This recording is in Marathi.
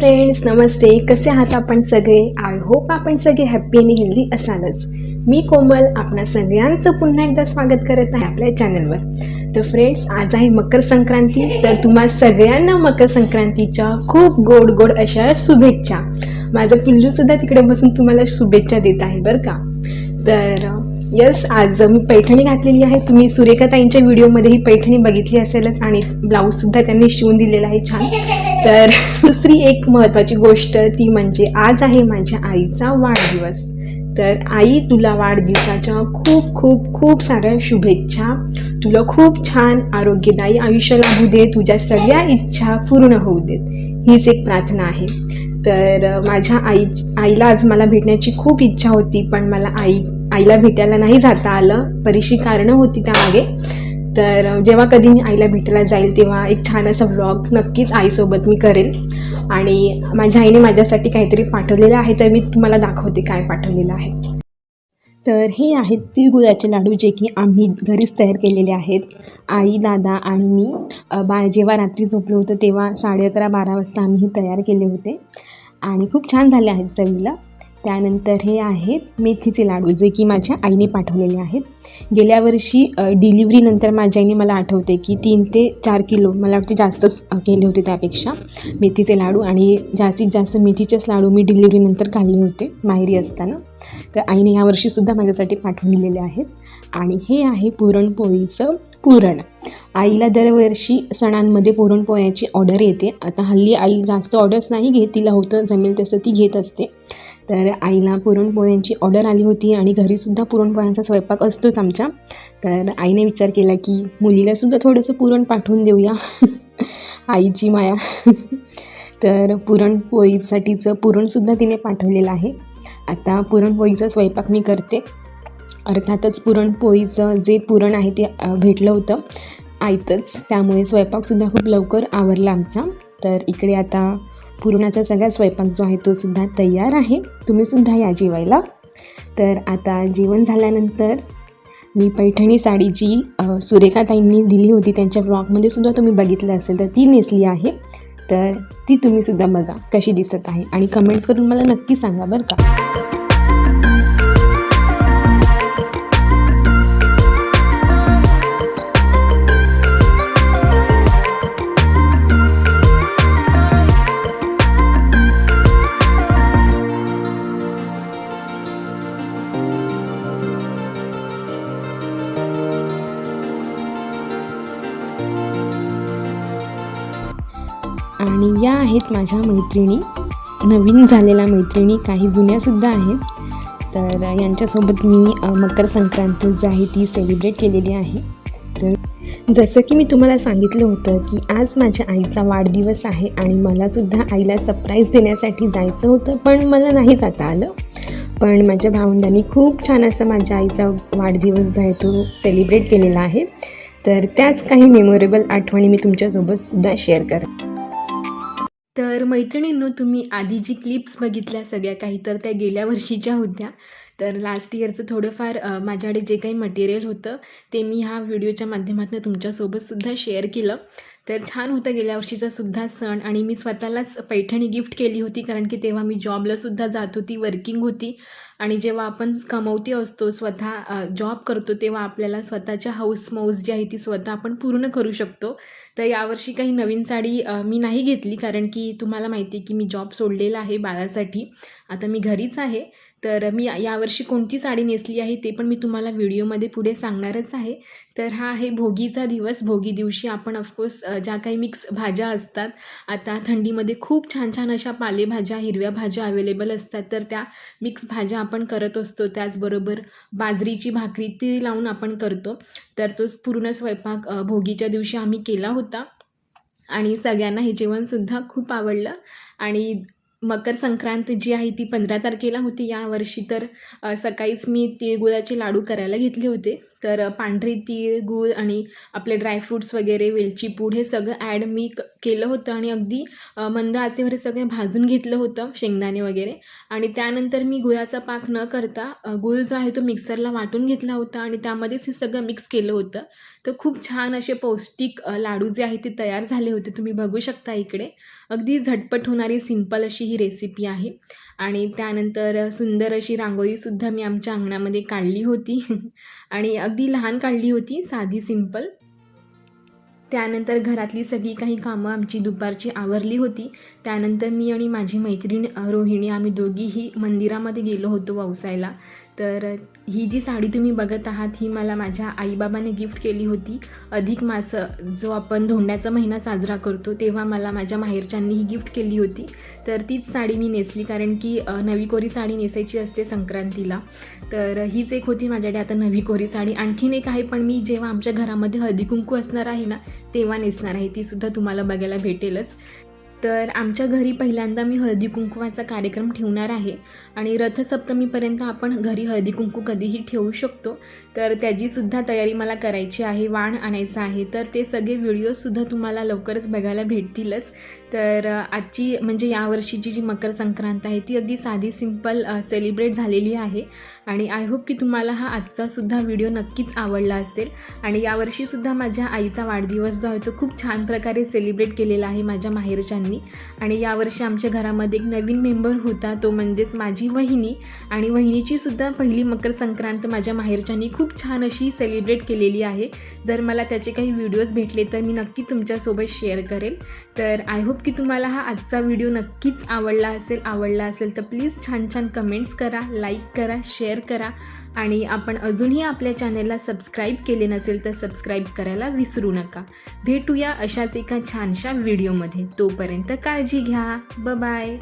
फ्रेंड्स, नमस्ते. कसे आहात आपण सगळे? आय होप आपण सगळे हॅप्पी आणि हेल्दी असालच. मी कोमल आपणा सगळ्यांचं पुन्हा एकदा स्वागत करत आहे आपल्या चॅनलवर. तर फ्रेंड्स, आज आहे मकर संक्रांती. तर तुम्हा सगळ्यांना मकर संक्रांतीच्या खूप गोड गोड अशा शुभेच्छा. माझं पिल्लूसुद्धा तिकडे बसून तुम्हाला शुभेच्छा देत आहे बरं का. तर यस, आज मी पैठणी घातलेली आहे. तुम्ही सुरेखाताईंच्या व्हिडिओमध्ये ही पैठणी बघितली असेलच आणि ब्लाऊजसुद्धा त्यांनी शिवून दिलेला आहे छान. तर दुसरी एक महत्त्वाची गोष्ट ती म्हणजे आज आहे माझ्या आईचा वाढदिवस. तर आई, तुला वाढदिवसाच्या खूप खूप खूप साऱ्या शुभेच्छा. तुला खूप छान आरोग्यदायी आयुष्य लाभू दे, तुझ्या सगळ्या इच्छा पूर्ण होऊ देत, हीच एक प्रार्थना आहे. तर माझ्या आईला आज मला भेटण्याची खूप इच्छा होती, पण मला आईला भेटायला नाही जाता आलं. बरीचशी कारणं होती त्यामागे. तर जेव्हा कधी मी आईला भेटायला जाईल तेव्हा एक छान असा व्लॉग नक्कीच आईसोबत मी करेल. आणि माझ्या आईने माझ्यासाठी काहीतरी पाठवलेलं आहे, तर मी तुम्हाला दाखवते काय पाठवलेलं आहे. तर हे आहेत तिळगुळाचे लाडू, जे की आम्ही घरीच तयार केलेले आहेत. आई, दादा आणि मी जेव्हा रात्री झोपलो होतो तेव्हा 11:30-12 वाजता आम्ही हे तयार केले होते आणि खूप छान झाले आहेत चवीला. त्यानंतर हे आहेत मेथीचे लाडू, जे की माझ्या आईने पाठवलेले आहेत. गेल्या वर्षी डिलिव्हरीनंतर माझ्या आईने, मला आठवते की 3 ते 4 किलो, मला वाटते जास्तच केले होते त्यापेक्षा, मेथीचे लाडू. आणि जास्तीत जास्त मेथीचेच लाडू मी डिलिव्हरीनंतर खाल्ले होते माहेरी असताना. तर आईने यावर्षीसुद्धा माझ्यासाठी पाठवून दिलेले आहेत. आणि हे आहे पुरणपोळीचं पुरण. आईला दरवर्षी सणांमध्ये पुरणपोळ्याची ऑर्डर येते. आता हल्ली आई जास्त ऑर्डर्स नाही घेत, तिला होतं जमेल तसं ती घेत असते. तर आईला पुरणपोळ्यांची ऑर्डर आली होती आणि घरीसुद्धा पुरणपोळ्यांचा स्वयंपाक असतोच आमच्या. तर आईने विचार केला की मुलीलासुद्धा थोडंसं पुरण पाठवून देऊया. आईची माया. तर पुरणपोळीसाठीचं पुरणसुद्धा तिने पाठवलेलं आहे. आता पुरणपोळीचा स्वयंपाक मी करते. अर्थातच पुरणपोळीचं जे पुरण आहे ते भेटलं होतं आयतंच, त्यामुळे स्वयंपाकसुद्धा खूप लवकर आवरला आमचा. तर इकडे आता पुरणाचा सगळा स्वयंपाक जो आहे तो सुद्धा तयार आहे. तुम्हीसुद्धा या जेवायला. तर आता जेवण झाल्यानंतर मी पैठणी साडी जी सुरेखाताईंनी दिली होती त्यांच्या व्लॉगमध्ये सुद्धा तुम्ही बघितलं असेल, तर ती नेसली आहे. तर ती तुम्हीसुद्धा बघा कशी दिसत आहे आणि कमेंट्स करून मला नक्की सांगा बरं का. आणि या आहेत माझ्या मैत्रिणी, नवीन झालेल्या मैत्रिणी, काही जुन्यासुद्धा आहेत. तर यांच्यासोबत मी मकर संक्रांत जी आहे ती सेलिब्रेट केलेली आहे. तर जसं की मी तुम्हाला सांगितलं होतं की आज माझ्या आईचा वाढदिवस आहे आणि मलासुद्धा आईला सरप्राईज देण्यासाठी जायचं होतं, पण मला नाही जाता आलं. पण माझ्या भावंडांनी खूप छान असं माझ्या आईचा वाढदिवस जो आहे तो सेलिब्रेट केलेला आहे. तर त्याच काही मेमोरेबल आठवणी मी तुमच्यासोबतसुद्धा शेअर करते. तर मैत्रिणींनो, तुम्ही आधी जी क्लिप्स बघितल्या सगळ्या काही, तर त्या गेल्या वर्षीच्या होत्या. तर लास्ट इयरचं थोडंफार माझ्याकडे जे काही मटेरियल होतं ते मी ह्या व्हिडिओच्या माध्यमातून तुमच्यासोबतसुद्धा शेअर केलं. तर छान होतं गेल्या वर्षीचा सुद्धा सण. आणि मी स्वतःलाच पैठणी गिफ्ट केली होती, कारण की तेव्हा मी जॉबलासुद्धा जात होती, वर्किंग होती. आणि जेव्हा आपण कमवते असतो, स्वतः जॉब करतो, तेव्हा आपल्याला स्वतःच्या हौस मौज जी आहे ती स्वतः आपण पूर्ण करू शकतो. तर यावर्षी काही नवीन साडी मी नाही घेतली, कारण की तुम्हाला माहिती आहे की मी जॉब सोडलेला आहे बाळासाठी. आता मी घरीच आहे. तर मी यावर्षी कोणती साडी नेसली आहे ते पण मी तुम्हाला व्हिडिओमध्ये पुढे सांगणारच आहे. तर हा आहे भोगीचा दिवस. भोगी दिवशी आपण ऑफकोर्स ज्या काही मिक्स भाज्या असतात, आता थंडीमध्ये खूप छान छान अशा पालेभाज्या, हिरव्या भाज्या अवेलेबल असतात, तर त्या मिक्स भाज्या आपण करत असतो. त्याचबरोबर बाजरीची भाकरी ती लावून आपण करतो. तर तोच पूर्ण स्वयंपाक भोगीच्या दिवशी आम्ही केला होता आणि सगळ्यांना हे जेवणसुद्धा खूप आवडलं. आणि मकर संक्रांत जी आहे ती 15 तारखेला होती यावर्षी. तर सकाळीच मी तिळगुळाचे लाडू करायला घेतले होते. तर पांढरी तीळ, गूळ आणि आपले ड्रायफ्रूट्स वगैरे, वेलची पूड हे सगळं ॲड मी केलं होतं आणि अगदी मंद आचेवर हे सगळे भाजून घेतलं होतं, शेंगदाणे वगैरे. आणि त्यानंतर मी गुळाचा पाक न करता गूळ जो आहे तो मिक्सरला वाटून घेतला होता आणि त्यामध्येच हे सगळं मिक्स केलं होतं. तर खूप छान असे पौष्टिक लाडू जे आहेत ते तयार झाले होते. तुम्ही बघू शकता इकडे. अगदी झटपट होणारी सिंपल अशी ही रेसिपी आहे. आणि त्यानंतर सुंदर अशी रांगोळीसुद्धा मी आमच्या अंगणामध्ये काढली होती आणि अगदी लहान काढली होती, साधी सिंपल. त्यानंतर घरातली सगळी काही कामं आमची दुपारची आवरली होती. त्यानंतर मी आणि माझी मैत्रीण रोहिणी आम्ही दोघीही मंदिरामध्ये गेलो होतो ववसायला. तर ही जी साडी तुम्ही बघत आहात ही मला माझ्या आईबाबाने गिफ्ट केली होती. अधिक मास जो आपण धोंड्याचा महिना साजरा करतो तेव्हा मला माझ्या माहेरच्यांनी ही गिफ्ट केली होती. तर तीच साडी मी नेसली, कारण की नवी कोरी साडी नेसायची असते संक्रांतीला. तर हीच एक होती माझ्याकडे आता नवी कोरी साडी. आणखीन एक आहे, पण मी जेव्हा आमच्या घरामध्ये हळदी कुंकू असणार आहे ना तेव्हा नेसणार आहे. तीसुद्धा तुम्हाला बघायला भेटेलच. तर आमच्या घरी पहिल्यांदा मी हळदी कुंकवाचा कार्यक्रम ठेवणार आहे आणि रथसप्तमीपर्यंत आपण घरी हळदी कुंकू कधीही ठेवू शकतो. तर त्याचीसुद्धा तयारी मला करायची आहे, वाण आणायचं आहे. तर ते सगळे व्हिडिओसुद्धा तुम्हाला लवकरच बघायला भेटतीलच. तर आजची म्हणजे यावर्षीची जी मकर संक्रांत आहे ती अगदी साधी सिंपल सेलिब्रेट झालेली आहे आणि आय होप की तुम्हाला हा आजचासुद्धा व्हिडिओ नक्कीच आवडला असेल. आणि यावर्षीसुद्धा माझ्या आईचा वाढदिवस जो आहे तो खूप छान प्रकारे सेलिब्रेट केलेला आहे माझ्या माहेरच्यांनी. आणि यावर्षी आमच्या घरामध्ये एक नवीन मेंबर होता, तो म्हणजेच माझी वहिनी. आणि वहिनीचीसुद्धा पहिली मकर संक्रांत माझ्या माहेरच्यांनी खूप छान अशी सेलिब्रेट केलेली आहे. जर मला त्याचे काही व्हिडिओज भेटले तर मी नक्की तुमच्यासोबत शेअर करेल. तर आय होप की तुम्हाला हा आजचा व्हिडिओ नक्कीच आवडला असेल तर प्लीज छान छान कमेंट्स करा, लाईक करा, शेअर करा. आणि आपण अजूनही आपल्या चॅनलला सबस्क्राईब केले नसेल तर सबस्क्राईब करायला विसरू नका. भेटूया अशाच एका छानशा व्हिडिओमध्ये. तोपर्यंत काळजी घ्या. बाय.